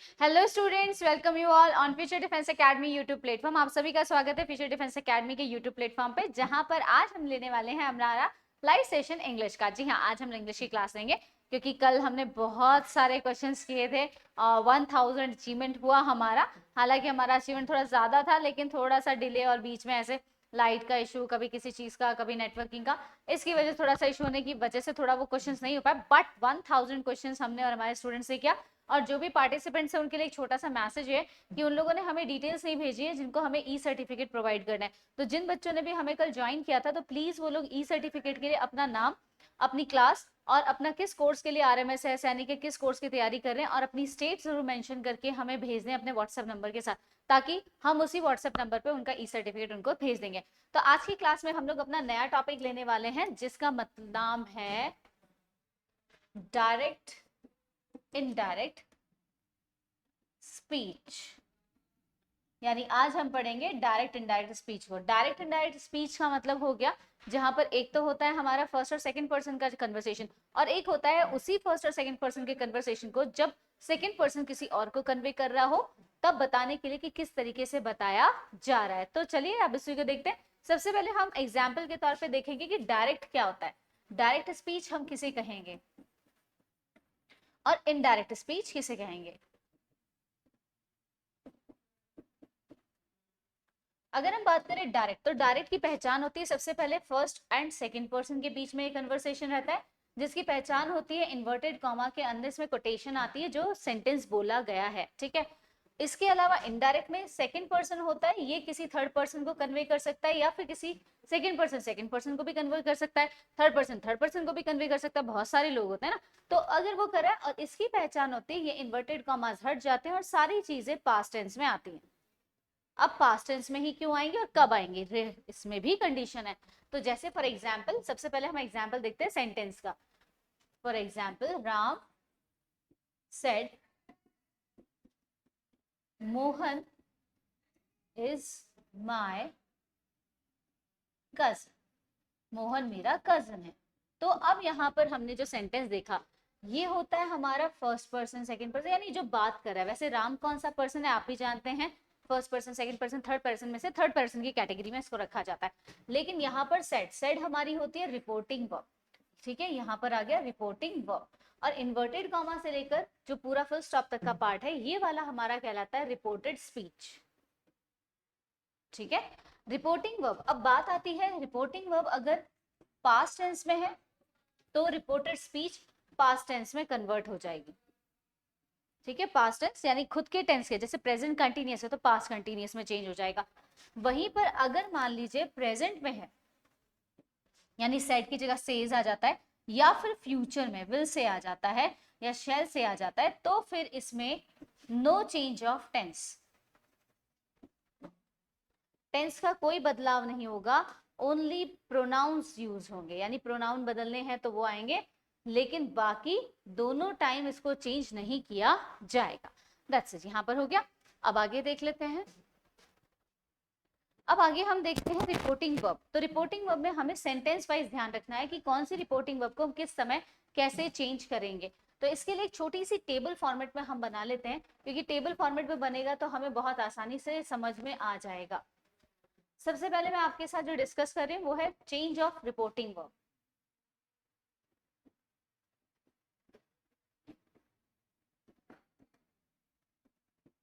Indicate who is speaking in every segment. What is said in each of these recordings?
Speaker 1: Hello students, welcome you all on future defence academy YouTube platform. आप सभी का स्वागत है फ्यूचर डिफेंस एकेडमी के यूट्यूब प्लेटफॉर्म पे, जहां पर आज हम लेने वाले हैं हमारा लाइव सेशन इंग्लिश का। जी हाँ, आज हम इंग्लिश की क्लास लेंगे क्योंकि कल हमने बहुत सारे क्वेश्चंस किए थे। 1000 अचीवमेंट हुआ हमारा। हालांकि हमारा अचीवमेंट थोड़ा ज्यादा था, लेकिन थोड़ा सा डिले और बीच में ऐसे लाइट का इशू, कभी किसी चीज का, कभी नेटवर्किंग का, इसकी वजह से थोड़ा सा इशू होने की वजह से थोड़ा वो क्वेश्चंस नहीं हो पाए। बट 1000 क्वेश्चंस हमने और हमारे स्टूडेंट्स से किया। और जो भी पार्टिसिपेंट्स हैं उनके लिए एक छोटा सा मैसेज है कि उन लोगों ने हमें डिटेल्स नहीं भेजी है जिनको हमें ई सर्टिफिकेट प्रोवाइड करना है। तो जिन बच्चों ने भी हमें कल ज्वाइन किया था, तो प्लीज वो लोग ई सर्टिफिकेट के लिए अपना नाम, अपनी क्लास और अपना किस कोर्स के लिए आरएमएस है, यानी कि किस कोर्स की तैयारी कर रहे हैं, और अपनी स्टेट जरूर मेंशन करके हमें भेज दें अपने व्हाट्सएप नंबर के साथ, ताकि हम उसी व्हाट्सएप नंबर पे उनका ई सर्टिफिकेट उनको भेज देंगे। तो आज की क्लास में हम लोग अपना नया टॉपिक लेने वाले हैं, जिसका मतलब नाम है डायरेक्ट इनडायरेक्ट स्पीच। यानी आज हम पढ़ेंगे डायरेक्ट इनडायरेक्ट स्पीच को। डायरेक्ट इनडायरेक्ट स्पीच का मतलब हो गया जहां पर एक तो होता है हमारा फर्स्ट और सेकंड पर्सन का कन्वर्सेशन, और एक होता है उसी फर्स्ट और सेकंड पर्सन के कन्वर्सेशन को जब सेकंड पर्सन किसी और को कन्वे कर रहा हो, तब बताने के लिए कि किस तरीके से बताया जा रहा है। तो चलिए अब इसी को देखते हैं। सबसे पहले हम एग्जाम्पल के तौर पर देखेंगे कि डायरेक्ट क्या होता है। डायरेक्ट स्पीच हम किसे कहेंगे और इनडायरेक्ट स्पीच किसे कहेंगे। अगर हम बात करें डायरेक्ट, तो डायरेक्ट की पहचान होती है सबसे पहले फर्स्ट एंड सेकंड पर्सन के बीच में एक कन्वर्सेशन रहता है, जिसकी पहचान होती है इन्वर्टेड कॉमा के अंदर इसमें कोटेशन आती है जो सेंटेंस बोला गया है। ठीक है। इसके अलावा इनडायरेक्ट में सेकंड पर्सन होता है, ये किसी थर्ड पर्सन को कन्वे कर सकता है, या फिर किसी सेकंड पर्सन को भी कन्वे कर सकता है, थर्ड पर्सन को भी कन्वे कर सकता है। बहुत सारे लोग होते हैं ना, तो अगर वो करे, और इसकी पहचान होती है ये इन्वर्टेड कॉमास हट जाते हैं और सारी चीजें पास्ट टेंस में आती हैं। अब पास्ट टेंस में ही क्यों आएंगे और कब आएंगे, इसमें भी कंडीशन है। तो जैसे फॉर एग्जाम्पल, सबसे पहले हम एग्जाम्पल देखते हैं सेंटेंस का। For example, Ram said Mohan is my cousin. Mohan मेरा कजन है। तो अब यहाँ पर हमने जो सेंटेंस देखा, ये होता है हमारा फर्स्ट पर्सन सेकंड पर्सन, यानी जो बात कर रहा है। वैसे राम कौन सा पर्सन है आप भी जानते हैं, first person second person third person में से थर्ड पर्सन की कैटेगरी में इसको रखा जाता है। लेकिन यहाँ पर सेड हमारी होती है रिपोर्टिंग वर्ब। ठीक है, यहाँ पर आ गया रिपोर्टिंग वर्ब। और इन्वर्टेड कॉमा से लेकर जो पूरा फुल स्टॉप तक का पार्ट है, ये वाला हमारा कहलाता है रिपोर्टेड स्पीच। ठीक है, रिपोर्टिंग वर्ब। अब बात आती है रिपोर्टिंग वर्ब अगर पास्ट टेंस में है तो रिपोर्टेड स्पीच पास्ट टेंस में कन्वर्ट हो जाएगी। ठीक है, पास्ट टेंस यानी खुद के टेंस के, जैसे प्रेजेंट कंटिन्यूअस है तो पास्ट कंटिन्यूअस में चेंज हो जाएगा। वहीं पर अगर मान लीजिए प्रेजेंट में है, यानी सेड की जगह सेज आ जाता है, या फिर फ्यूचर में विल से आ जाता है या शैल से आ जाता है, तो फिर इसमें no change of tense, tense का कोई बदलाव नहीं होगा, ओनली प्रोनाउंस यूज होंगे। यानी प्रोनाउन बदलने हैं तो वो आएंगे, लेकिन बाकी दोनों टाइम इसको चेंज नहीं किया जाएगा। दैट्स इट, यहां पर हो गया। अब आगे देख लेते हैं। अब आगे हम देखते हैं रिपोर्टिंग वर्ब। तो रिपोर्टिंग वर्ब में हमें सेंटेंस वाइज ध्यान रखना है कि कौन सी रिपोर्टिंग वर्ब को हम किस समय कैसे चेंज करेंगे। तो इसके लिए एक छोटी सी टेबल फॉर्मेट में हम बना लेते हैं, क्योंकि टेबल फॉर्मेट में बनेगा तो हमें बहुत आसानी से समझ में आ जाएगा। सबसे पहले मैं आपके साथ जो डिस्कस कर रही हूँ वो है चेंज ऑफ रिपोर्टिंग वर्ब।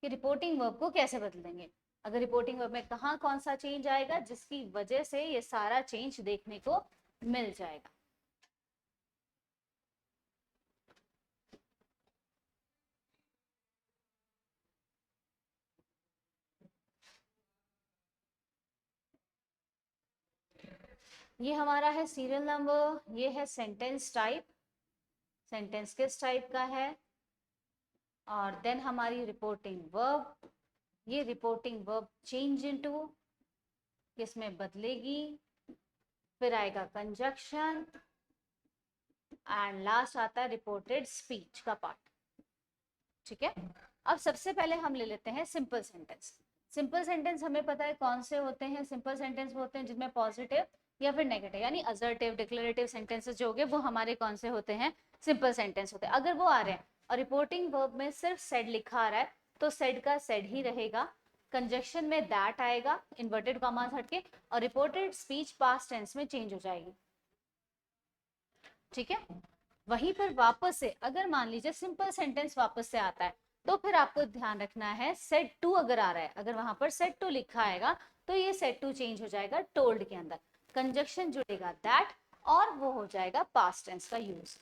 Speaker 1: कि रिपोर्टिंग वर्ब को कैसे बदलेंगे, अगर रिपोर्टिंग वर्ब में कहाँ कौन सा चेंज आएगा जिसकी वजह से ये सारा चेंज देखने को मिल जाएगा। ये हमारा है सीरियल नंबर, ये है सेंटेंस टाइप, सेंटेंस किस टाइप का है, और देन हमारी रिपोर्टिंग वर्ब, ये रिपोर्टिंग वर्ब चेंज इनटू किसमें बदलेगी, फिर आएगा कंजक्शन, एंड लास्ट आता है रिपोर्टेड स्पीच का पार्ट। ठीक है, अब सबसे पहले हम ले लेते हैं सिंपल सेंटेंस। सिंपल सेंटेंस हमें पता है कौन से होते हैं। सिंपल सेंटेंस वो होते हैं जिनमें पॉजिटिव या फिर नेगेटिव, यानी असर्टिव डिक्लेरेटिव सेंटेंसेस जो हो गए वो हमारे कौन से होते हैं, सिंपल सेंटेंस होते हैं। अगर वो आ रहे हैं और रिपोर्टिंग वर्ब में सिर्फ सेड लिखा आ रहा है तो सेड का सेड ही रहेगा, कंजक्शन में दैट आएगा इन्वर्टेड कॉमास हटके, और रिपोर्टेड स्पीच पास्ट टेंस में चेंज हो जाएगी। ठीक है, वहीं पर वापस से अगर मान लीजिए सिंपल सेंटेंस वापस से आता है तो फिर आपको ध्यान रखना है सेड टू अगर आ रहा है, अगर वहां पर सेड टू लिखा आएगा तो ये सेड टू चेंज हो जाएगा टोल्ड के अंदर, कंजक्शन जुड़ेगा दैट और वो हो जाएगा पास्ट टेंस का यूज।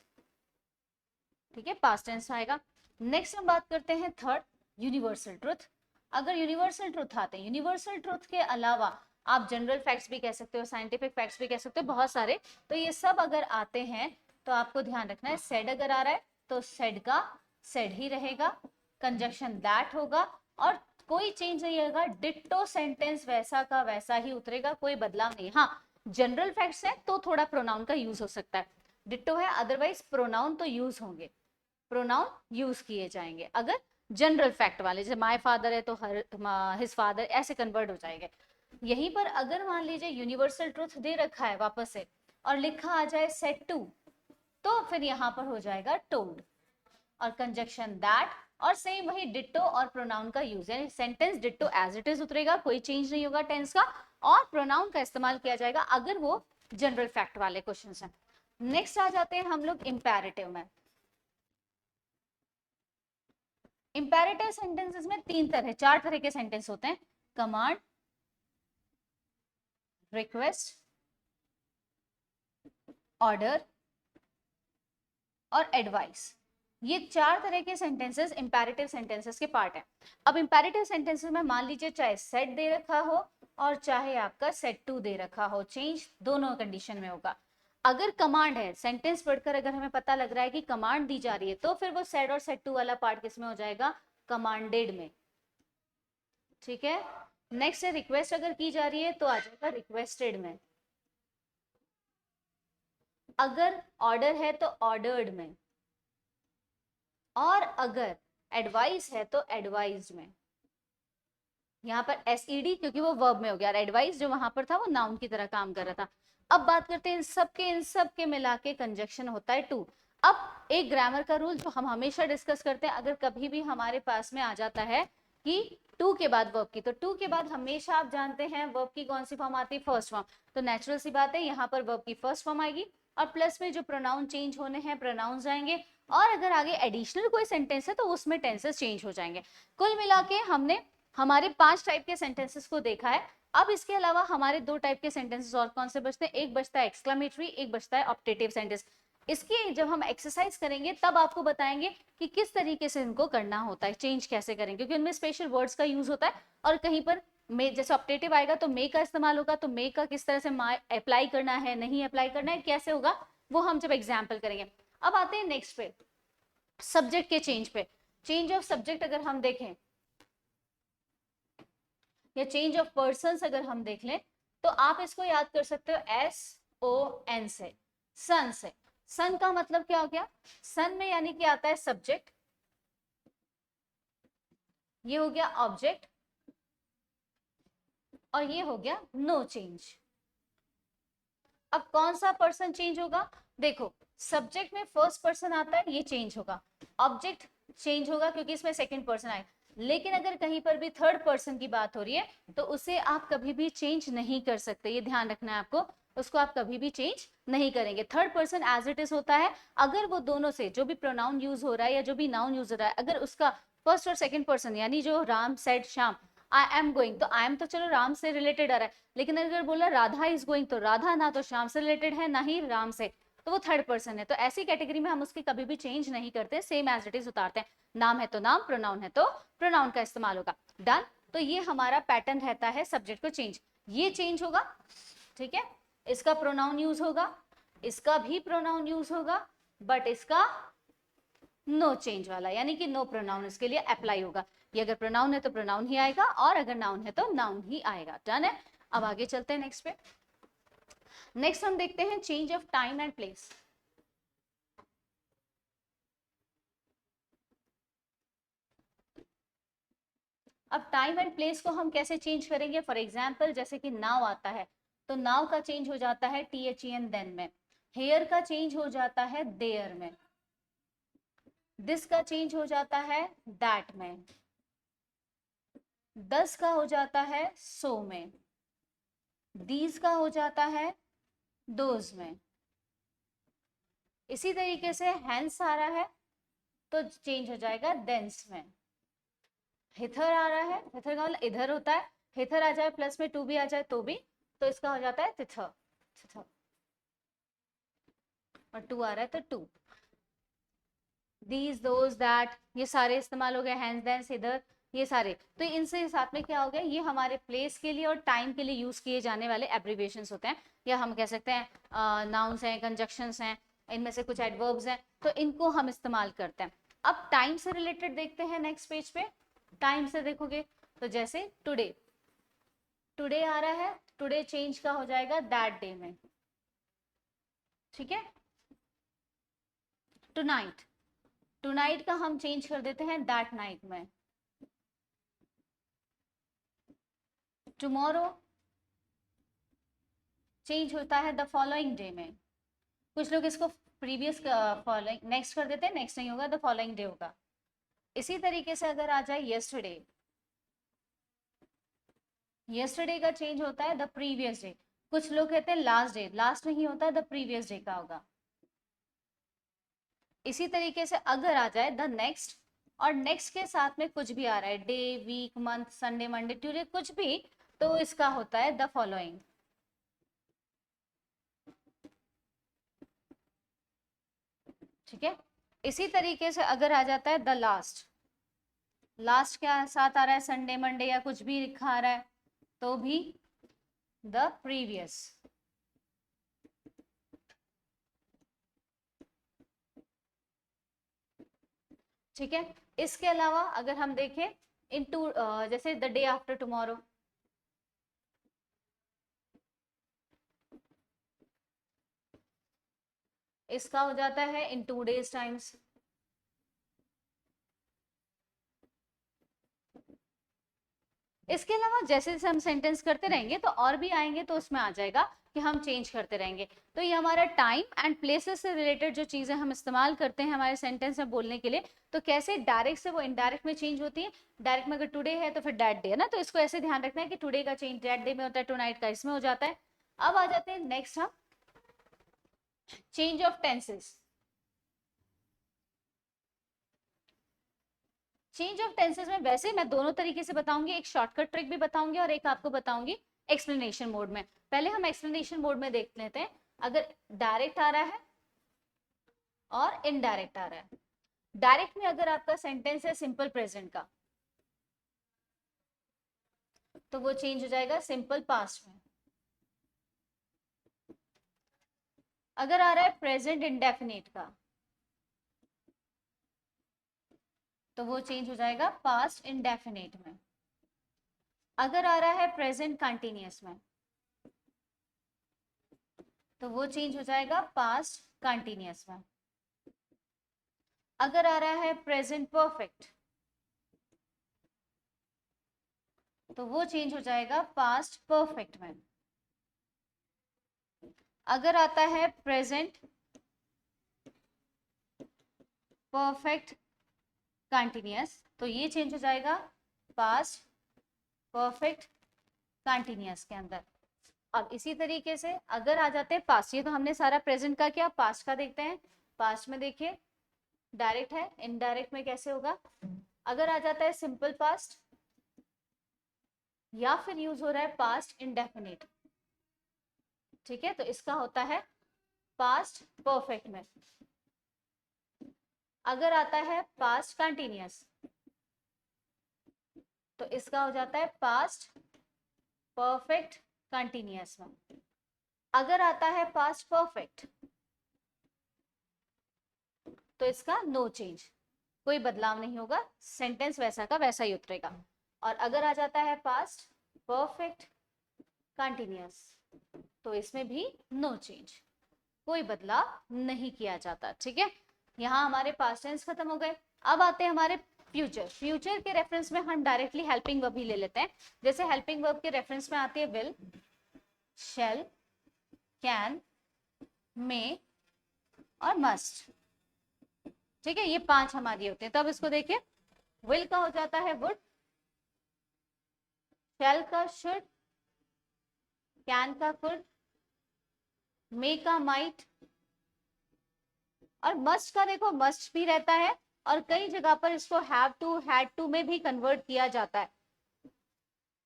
Speaker 1: ठीक है, पास्ट टेंस आएगा। नेक्स्ट हम बात करते हैं थर्ड, यूनिवर्सल ट्रुथ। अगर यूनिवर्सल ट्रुथ आते हैं, यूनिवर्सल ट्रुथ के अलावा आप जनरल फैक्ट्स भी कह सकते हो, साइंटिफिक फैक्ट्स भी कह सकते हो, बहुत सारे, तो ये सब अगर आते हैं तो आपको ध्यान रखना है सेड अगर आ रहा है तो सेड का सेड ही रहेगा, कंजक्शन दैट होगा और कोई चेंज नहीं होगा, डिट्टो सेंटेंस वैसा का वैसा ही उतरेगा, कोई बदलाव नहीं। हाँ, जनरल फैक्ट्स है तो थोड़ा प्रोनाउन का यूज हो सकता है, डिट्टो है अदरवाइज प्रोनाउन तो यूज होंगे, प्रोनाउन यूज किए जाएंगे। अगर जनरल फैक्ट वाले जैसे माय फादर है तो हिज फादर ऐसे कन्वर्ट हो जाएंगे। यहीं पर अगर मान लीजिए यूनिवर्सल ट्रुथ दे रखा है वापस से और लिखा आ जाए सेड टू, तो फिर यहां पर हो जाएगा टोल्ड और कंजक्शन दैट और सेम वही डिट्टो और प्रोनाउन का यूज, यानी sentence ditto as it is उतरेगा, कोई चेंज नहीं होगा टेंस का, और प्रोनाउन का इस्तेमाल किया जाएगा अगर वो जनरल फैक्ट वाले क्वेश्चंस हैं। नेक्स्ट आ जाते हैं हम लोग इंपैरेटिव में। इंपैरेटिव सेंटेंसेस में चार तरह के सेंटेंस होते हैं, कमांड, रिक्वेस्ट, ऑर्डर और एडवाइस। ये चार तरह के सेंटेंसेस इंपैरेटिव सेंटेंसेस के पार्ट हैं। अब इंपैरेटिव सेंटेंसेस में मान लीजिए चाहे सेड दे रखा हो और चाहे आपका सेड टू दे रखा हो, चेंज दोनों कंडीशन में होगा। अगर कमांड है, सेंटेंस पढ़कर अगर हमें पता लग रहा है कि कमांड दी जा रही है तो फिर वो सेड और सेड टू वाला पार्ट किसमें हो जाएगा, कमांडेड में। ठीक है, नेक्स्ट है रिक्वेस्ट अगर की जा रही है तो आ जाएगा रिक्वेस्टेड में, अगर ऑर्डर है तो ऑर्डर्ड में, और अगर एडवाइस है तो एडवाइज्ड में। यहाँ पर एसईडी क्योंकि वो वर्ब में हो गया और एडवाइस जो वहां पर था वो नाउन की तरह काम कर रहा था। अब बात करते हैं इन सब के मिला के कंजक्शन होता है टू। अब एक ग्रामर का रूल जो हम हमेशा डिस्कस करते हैं, अगर कभी भी हमारे पास में आ जाता है कि टू के बाद वर्ब की, तो टू के बाद हमेशा आप जानते हैं वर्ब की कौन सी फॉर्म आती है, फर्स्ट फॉर्म। तो नेचुरल सी बात है यहाँ पर वर्ब की फर्स्ट फॉर्म आएगी और प्लस में जो प्रोनाउन चेंज होने हैं प्रोनाउंस आएंगे, और अगर आगे एडिशनल कोई सेंटेंस है तो उसमें टेंसेस चेंज हो जाएंगे। कुल मिला के हमने हमारे 5 टाइप के सेंटेंसेस को देखा है। अब इसके अलावा हमारे 2 टाइप के सेंटेंसेस और कौन से बचते हैं, एक बचता है एक्सक्लेमेटरी, एक बचता है ऑप्टेटिव सेंटेंस। इसकी जब हम एक्सरसाइज करेंगे तब आपको बताएंगे कि किस तरीके से इनको करना होता है, चेंज कैसे करेंगे, क्योंकि उनमें स्पेशल वर्ड्स का यूज होता है और कहीं पर मे जैसे ऑप्टेटिव आएगा तो मे का इस्तेमाल होगा, तो मे का किस तरह से अप्लाई करना है, नहीं अप्लाई करना है, कैसे होगा, वो हम जब एग्जाम्पल करेंगे। अब आते हैं नेक्स्ट पे, सब्जेक्ट के चेंज पे। चेंज ऑफ सब्जेक्ट अगर हम देखें या चेंज ऑफ पर्सन अगर हम देख लें तो आप इसको याद कर सकते हो SON से, सन से। सन का मतलब क्या हो गया, सन में यानी कि आता है सब्जेक्ट, ये हो गया ऑब्जेक्ट, और ये हो गया नो चेंज। अब कौन सा पर्सन चेंज होगा, देखो सब्जेक्ट में फर्स्ट पर्सन आता है ये चेंज होगा, ऑब्जेक्ट चेंज होगा क्योंकि इसमें सेकंड पर्सन आए, लेकिन अगर कहीं पर भी थर्ड पर्सन की बात हो रही है तो उसे आप कभी भी चेंज नहीं कर सकते, ये ध्यान रखना है आपको, उसको आप कभी भी चेंज नहीं करेंगे। Third person as it is होता है, अगर वो दोनों से जो भी प्रोनाउन यूज हो रहा है या जो भी नाउन यूज हो रहा है, अगर उसका फर्स्ट और सेकंड पर्सन, यानी जो Ram said Shyam, I am going, तो आई एम तो चलो राम से रिलेटेड आ रहा है, लेकिन अगर बोला राधा इज गोइंग तो राधा ना तो श्याम से रिलेटेड है ना ही राम से, तो वो थर्ड पर्सन है। तो ऐसी कैटेगरी में हम उसकी कभी भी चेंज नहीं करते, सेम एज इट इज उतारते हैं। नाम है तो नाम, प्रोनाउन है तो प्रोनाउन का इस्तेमाल होगा। डन, तो ये हमारा पैटर्न रहता है सब्जेक्ट को चेंज, ये चेंज होगा, ठीक है, इसका प्रोनाउन यूज होगा, इसका भी प्रोनाउन यूज होगा, बट इसका नो चेंज वाला, यानी कि नो प्रोनाउन इसके लिए अप्लाई होगा। ये अगर प्रोनाउन है तो प्रोनाउन ही आएगा और अगर नाउन है तो नाउन ही आएगा। डन है, अब आगे चलते हैं नेक्स्ट पे। नेक्स्ट हम देखते हैं change of time and place. अब टाइम एंड प्लेस को हम कैसे चेंज करेंगे, फॉर एग्जाम्पल जैसे कि नाउ आता है तो नाउ का चेंज हो जाता है THEN देन में, हेयर का चेंज हो जाता है देयर में, दिस का चेंज हो जाता है दैट में, दस का हो जाता है सो में, दीज का हो जाता है दोज में। इसी तरीके से हैंस आ रहा है तो चेंज हो जाएगा देंस में। हिथर आ रहा है, हिथर का मतलब इधर होता है, हिथर आ जाए प्लस में टू भी आ जाए तो भी, तो इसका हो जाता है तिथर, तिथर। और टू आ रहा है तो टू। दीज दोज दैट ये सारे इस्तेमाल हो गए, हैंस देंस इधर, ये सारे। तो इनसे साथ में क्या हो गया, ये हमारे प्लेस के लिए और टाइम के लिए यूज किए जाने वाले एब्रीविएशंस होते हैं, या हम कह सकते हैं नाउन्स हैं, कंजक्शंस हैं, इनमें से कुछ एडवर्ब्स हैं, तो इनको हम इस्तेमाल करते हैं। अब टाइम से रिलेटेड देखते हैं नेक्स्ट पेज पे। टाइम से देखोगे तो जैसे टुडे, टुडे आ रहा है, टुडे चेंज का हो जाएगा दैट डे में, ठीक है। टुनाइट, टुनाइट का हम चेंज कर देते हैं दैट नाइट में। टुमारो चेंज होता है द फॉलोइंग डे में। कुछ लोग इसको प्रीवियस फॉलोइंग नेक्स्ट कर देते हैं, नेक्स्ट नहीं होगा, द फॉलोइंग डे होगा। इसी तरीके से अगर आ जाए यस्टरडे, यस्टरडे का चेंज होता है द प्रीवियस डे। कुछ लोग कहते हैं लास्ट डे, लास्ट नहीं होता है, द प्रीवियस डे का होगा। इसी तरीके से अगर आ जाए द नेक्स्ट, और नेक्स्ट के साथ में कुछ भी आ रहा है, day, week, month, Sunday, Monday, Tuesday, कुछ भी, तो इसका होता है द फॉलोइंग, ठीक है। इसी तरीके से अगर आ जाता है द लास्ट, लास्ट के साथ आ रहा है संडे, मंडे या कुछ भी लिखा आ रहा है, तो भी द प्रीवियस, ठीक है। इसके अलावा अगर हम देखें इन टू, जैसे द डे आफ्टर टुमारो, इसका हो जाता है इन 2 days टाइम्स। इसके अलावा जैसे जैसे हम सेंटेंस करते रहेंगे तो और भी आएंगे, तो उसमें आ जाएगा कि हम चेंज करते रहेंगे। तो ये हमारा टाइम एंड प्लेसेस से रिलेटेड जो चीजें हम इस्तेमाल करते हैं हमारे सेंटेंस में बोलने के लिए, तो कैसे डायरेक्ट से वो इनडायरेक्ट में चेंज होती है। डायरेक्ट में अगर टुडे है तो फिर दैट डे है ना, तो इसको ऐसे ध्यान रखना है कि टुडे का चेंज दैट डे में होता है, टू नाइट का इसमें हो जाता है। अब आ जाते हैं नेक्स्ट हम change of tenses. Change of tenses में वैसे मैं दोनों तरीके से बताऊंगी, एक शॉर्टकट ट्रिक भी बताऊंगी और एक आपको बताऊंगी एक्सप्लेनेशन मोड में। पहले हम एक्सप्लेनेशन मोड में देख लेते हैं। अगर डायरेक्ट आ रहा है और इनडायरेक्ट आ रहा है, डायरेक्ट में अगर आपका सेंटेंस है सिंपल प्रेजेंट का, तो वो चेंज हो जाएगा सिंपल पास्ट में। अगर आ रहा है प्रेजेंट इंडेफिनिट का, तो वो चेंज हो जाएगा पास्ट इंडेफिनिट में। अगर आ रहा है प्रेजेंट कंटिन्यूअस में, तो वो चेंज हो जाएगा पास्ट कंटिन्यूअस में। अगर आ रहा है प्रेजेंट परफेक्ट, तो वो चेंज हो जाएगा पास्ट परफेक्ट में। अगर आता है प्रेजेंट परफेक्ट कंटिन्यूअस, तो ये चेंज हो जाएगा पास्ट परफेक्ट कंटिन्यूअस के अंदर। अब इसी तरीके से अगर आ जाते हैं पास्ट, ये तो हमने सारा प्रेजेंट का किया, पास्ट का देखते हैं। पास्ट में देखिए डायरेक्ट है, इनडायरेक्ट में कैसे होगा। अगर आ जाता है सिंपल पास्ट, या फिर यूज हो रहा है पास्ट इंडेफिनिट, ठीक है, तो इसका होता है पास्ट परफेक्ट में। अगर आता है पास्ट कंटिन्यूअस, तो इसका हो जाता है पास्ट परफेक्ट कंटिन्यूअस में। अगर आता है पास्ट परफेक्ट, तो इसका नो चेंज, कोई बदलाव नहीं होगा, सेंटेंस वैसा का वैसा ही उतरेगा। और अगर आ जाता है पास्ट परफेक्ट कंटिन्यूअस, तो इसमें भी नो चेंज, कोई बदलाव नहीं किया जाता, ठीक है। यहाँ हमारे पास्ट टेंस खत्म हो गए। अब आते हैं हमारे फ्यूचर। फ्यूचर के रेफरेंस में हम डायरेक्टली हेल्पिंग वर्ब ही ले लेते हैं। जैसे हेल्पिंग वर्ब के रेफरेंस में आती है विल, शैल, कैन, मे और मस्ट। ठीक है, ये 5 हमारी होती है। तो अब इसको देखिए, विल का हो जाता है वुड, शैल का शुड, कैन का कुड, मे का माइट, और मस्ट का देखो मस्ट भी रहता है, और कई जगह पर इसको हैव टू, हैड टू में भी कन्वर्ट किया जाता है।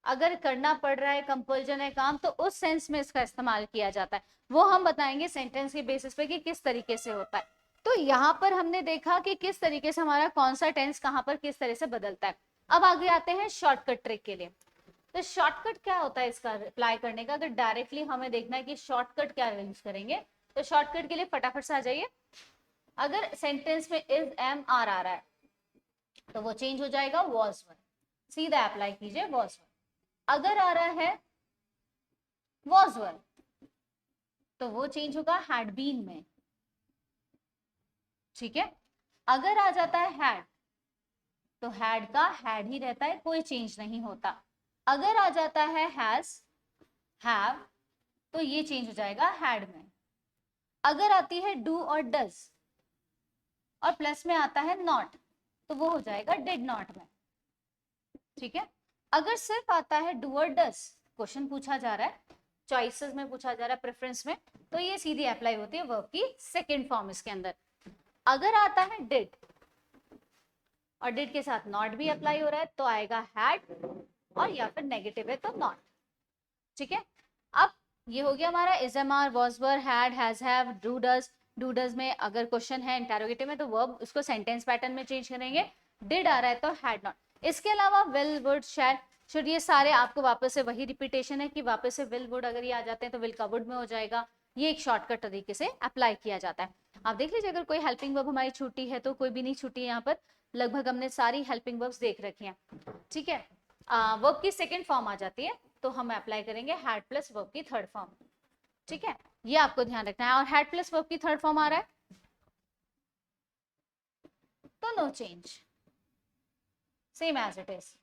Speaker 1: अगर करना पड़ रहा है, कंपल्जन है काम, तो उस सेंस में इसका इस्तेमाल किया जाता है। वो हम बताएंगे सेंटेंस के बेसिस पे कि किस तरीके से होता है। तो यहाँ पर हमने देखा कि किस तरीके से हमारा कौन सा टेंस कहाँ पर किस तरह से बदलता है। अब आगे आते हैं शॉर्टकट ट्रिक के लिए। तो शॉर्टकट क्या होता है इसका अप्लाई करने का, अगर डायरेक्टली हमें देखना है कि शॉर्टकट क्या यूज करेंगे, तो शॉर्टकट के लिए फटाफट से आ जाइए। अगर सेंटेंस में इज एम आर आ रहा है तो वो चेंज हो जाएगा वॉज वन, सीधा अप्लाई कीजिए वॉज वन। अगर आ रहा है वॉज वन तो वो चेंज होगा हैड बीन में। ठीक है, अगर आ जाता है हैड तो हैड का हैड ही रहता है, कोई चेंज नहीं होता। अगर आ जाता है हैज, हैव, तो ये चेंज हो जाएगा हैड में। अगर आती है डू और डज और प्लस में आता है नॉट तो वो हो जाएगा डिड नॉट में। ठीक है, अगर सिर्फ आता है डू और डज, क्वेश्चन पूछा जा रहा है, चॉइसेस में पूछा जा रहा है, प्रेफरेंस में, तो ये सीधी अप्लाई होती है वर्ब की सेकंड फॉर्म इसके अंदर। अगर आता है डिड और डिड के साथ नॉट भी अप्लाई हो रहा है तो आएगा हैड, और या फिर नेगेटिव है तो नॉट। ठीक है, अब ये हो गया हमारा is am are, was were, had, has, have, do does. Do does में अगर क्वेश्चन है इंटेरोगेटिव में तो वर्ब उसको सेंटेंस पैटर्न में चेंज करेंगे। डिड आ रहा है तो हैड नॉट। इसके अलावा विल, वुड, शैल, शुड, ये सारे आपको वापस से वही रिपीटेशन है कि वापस से विल, वुड अगर ये आ जाते हैं तो विल का वुड में हो जाएगा। ये एक शॉर्टकट तरीके से अप्लाई किया जाता है। आप देख लीजिए अगर कोई हेल्पिंग वर्ब हमारी छूटी है तो कोई भी नहीं छूटी है, यहाँ पर लगभग हमने सारी हेल्पिंग वर्ब्स देख रखी हैं। ठीक है, वर्ब की सेकेंड फॉर्म आ जाती है तो हम अप्लाई करेंगे हैड प्लस वर्ब की थर्ड फॉर्म। ठीक है, ये आपको ध्यान रखना है। और हैड प्लस वर्ब की थर्ड फॉर्म आ रहा है तो no change, same as it is.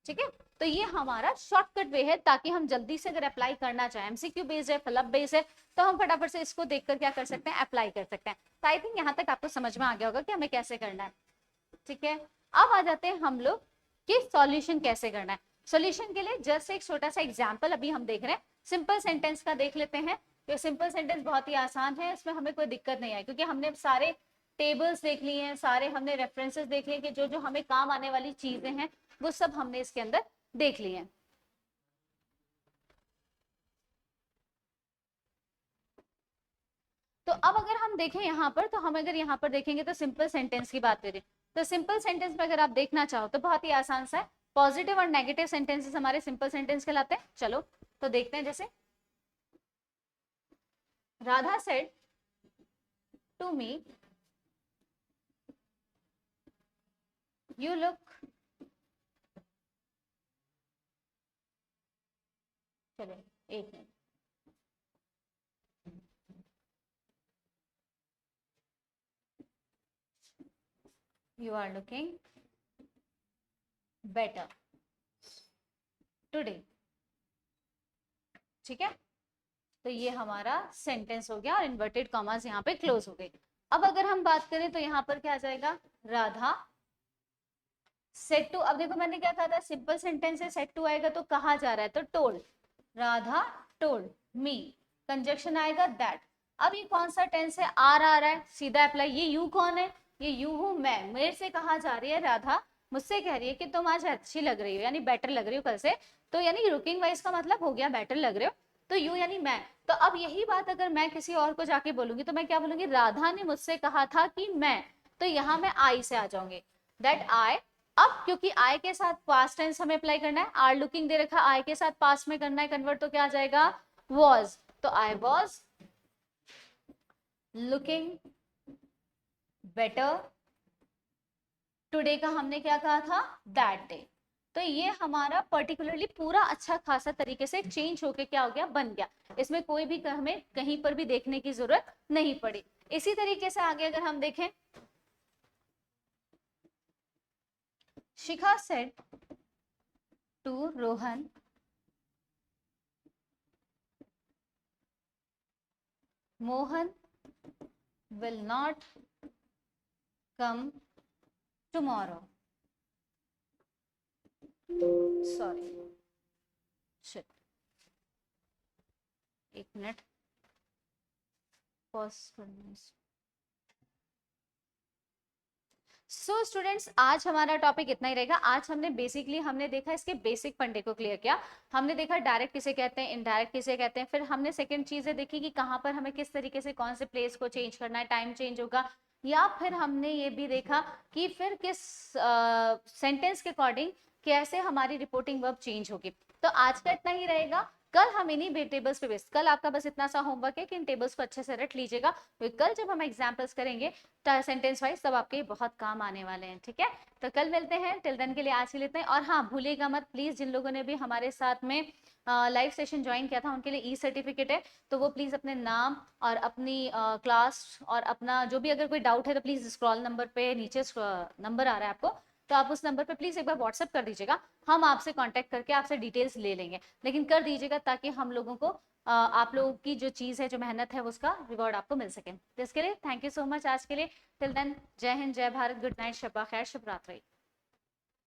Speaker 1: ठीक है, तो ये हमारा शॉर्टकट वे है ताकि हम जल्दी से अगर अप्लाई करना चाहें, एमसीक्यू बेस्ड है, फिलअप बेस्ड है, तो हम फटाफट से इसको देखकर क्या कर सकते हैं, अप्लाई कर सकते हैं। तो आई थिंक यहाँ तक आपको समझ में आ गया होगा कि हमें कैसे करना है। ठीक है, अब आ जाते हैं हम लोग कि सॉल्यूशन कैसे करना है। सॉल्यूशन के लिए जस्ट एक छोटा सा एग्जांपल अभी हम देख रहे हैं, सिंपल सेंटेंस का देख लेते हैं। तो सिंपल सेंटेंस बहुत ही आसान है, इसमें हमें कोई दिक्कत नहीं आई क्योंकि हमने सारे टेबल्स देख लिए हैं, सारे हमने रेफरेंसेस देख लिए कि जो जो हमें काम आने वाली चीजें हैं वो सब हमने इसके अंदर देख लिए हैं। तो अब अगर हम देखें यहाँ पर, तो हम अगर यहाँ पर देखेंगे तो सिंपल सेंटेंस की बात करें तो सिंपल सेंटेंस में अगर आप देखना चाहो तो बहुत ही आसान सा है। पॉजिटिव और नेगेटिव सेंटेंसेस हमारे सिंपल सेंटेंस कहलाते हैं। चलो तो देखते हैं, जैसे Radha said to me you look, चले एक minute, you are looking better today. ठीक है, तो ये हमारा सेंटेंस हो गया और इन्वर्टेड कॉमास यहाँ पे क्लोज हो गई। अब अगर हम बात करें तो यहाँ पर क्या आ जाएगा, राधा सेट टू। अब देखो मैंने क्या कहा था, सिंपल सेंटेंस है, सेट टू आएगा तो कहा जा रहा है तो told, Radha told me, conjunction आएगा दैट। अब ये कौन सा टेंस है, आर आ रहा है, सीधा अप्लाई। ये यू कौन है, ये यू हूं मैं, मेरे से कहा जा रही है राधा, मुझसे कह रही है कि तुम आज अच्छी लग रही हो, यानी बेटर लग रही हो कल से। तो यानी रुकिंग वाइज का मतलब हो गया बेटर लग रहे हो, तो यू यानी मैं। तो अब यही बात अगर मैं किसी और को जाके बोलूंगी तो मैं क्या बोलूंगी, राधा ने मुझसे कहा था कि मैं, तो यहाँ मैं आई से आ जाऊंगी, दैट आई। अब क्योंकि आई के साथ पास्ट टेंस हमें अप्लाई करना है, आर लुकिंग दे रखा, आई के साथ पास्ट में करना है कन्वर्ट, तो क्या आ जाएगा वॉज, तो I was looking better today का हमने क्या कहा था, दैट डे। तो ये हमारा पर्टिकुलरली पूरा अच्छा खासा तरीके से चेंज होके क्या हो गया, बन गया। इसमें कोई भी हमें कहीं पर भी देखने की जरूरत नहीं पड़ी। इसी तरीके से आगे अगर हम देखें, Shikha said to Rohan Mohan will not come tomorrow. Sorry. Shit. एक मिनट पॉज करना। सो स्टूडेंट्स, आज हमारा टॉपिक इतना ही रहेगा। आज हमने देखा इसके बेसिक फंडे को क्लियर किया। हमने देखा डायरेक्ट किसे कहते हैं, इनडायरेक्ट किसे कहते हैं। फिर हमने सेकंड चीजें देखी कि कहाँ पर हमें किस तरीके से कौन से प्लेस को चेंज करना है, टाइम चेंज होगा। या फिर हमने ये भी देखा कि फिर किस सेंटेंस के अकॉर्डिंग कैसे हमारी रिपोर्टिंग वर्ब चेंज होगी। तो आज का इतना ही रहेगा। कल हम इन्हीं टेबल्स पे बेस, कल आपका बस इतना सा होमवर्क है कि इन टेबल्स को अच्छे से रट लीजिएगा। तो कल जब हम एग्जाम्पल्स करेंगे सेंटेंस वाइज, तब आपके बहुत काम आने वाले हैं। ठीक है, तो कल मिलते हैं। टिल देन के लिए आज ही लेते हैं। और हाँ, भूलिएगा मत प्लीज, जिन लोगों ने भी हमारे साथ में लाइव सेशन ज्वाइन किया था उनके लिए ई सर्टिफिकेट है, तो वो प्लीज अपने नाम और अपनी क्लास और अपना जो भी, अगर कोई डाउट है तो प्लीज स्क्रॉल नंबर पे नीचे नंबर आ रहा है आपको, तो आप उस नंबर पे प्लीज एक बार व्हाट्सएप कर दीजिएगा। हम आपसे कांटेक्ट करके आपसे डिटेल्स ले लेंगे, लेकिन कर दीजिएगा ताकि हम लोगों को आप लोगों की जो चीज है, जो मेहनत है, उसका रिवॉर्ड आपको मिल सके। तो इसके लिए थैंक यू सो मच आज के लिए। टिल देन, जय हिंद, जय भारत, गुड नाइट, शब्बा खैर, शुभ रात्रि।